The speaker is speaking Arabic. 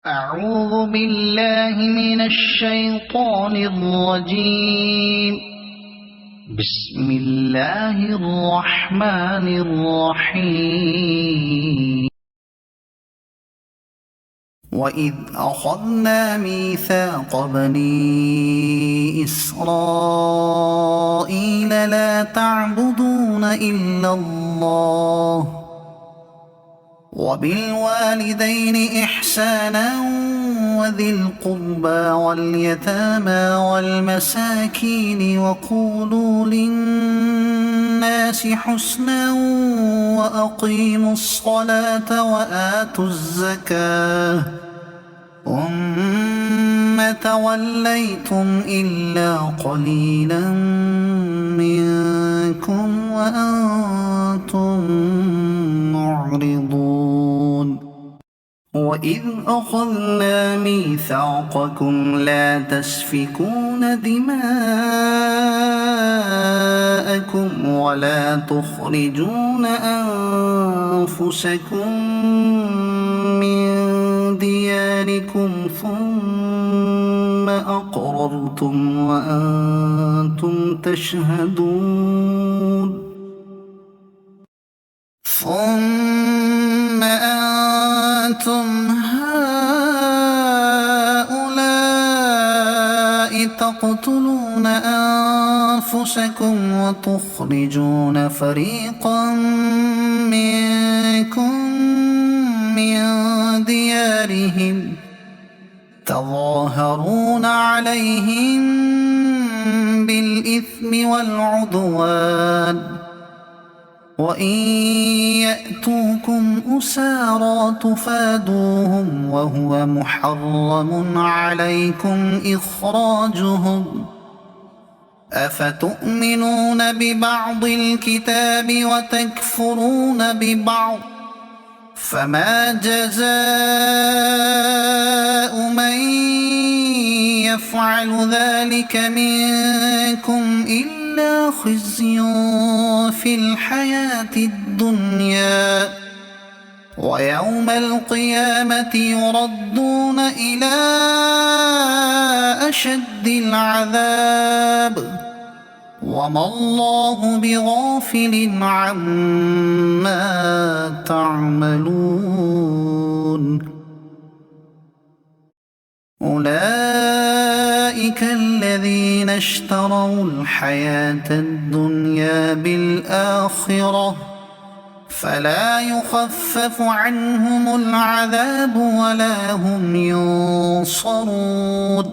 أعوذ بالله من الشيطان الرجيم. بسم الله الرحمن الرحيم. وإذ أخذنا ميثاق بني إسرائيل لا تعبدون إلا الله وبالوالدين إحسانا وذي القربى واليتامى والمساكين وقولوا للناس حسنا وأقيموا الصلاة وآتوا الزكاة ثم توليتم إلا قليلا منكم وأنتم معرضون. وإذ أخذنا ميثاقكم لا تسفكون دماءكم ولا تخرجون أنفسكم من دياركم ثم أقررتم وأنتم تشهدون. ثم أنتم هؤلاء تقتلون أنفسكم وتخرجون فريقا منكم من ديارهم تظاهرون عليهم بالإثم والعدوان وإن يأتوكم أسارى تفادوهم وهو محرم عليكم إخراجهم أفتؤمنون ببعض الكتاب وتكفرون ببعض فما جزاء من يفعل ذلك منكم إلا خزي في الحياة الدنيا ويوم القيامة يردون إلى أشد العذاب وما الله بغافل عما تعملون. أولئك الذين اشتروا الحياة الدنيا بالآخرة فلا يخفف عنهم العذاب ولا هم ينصرون.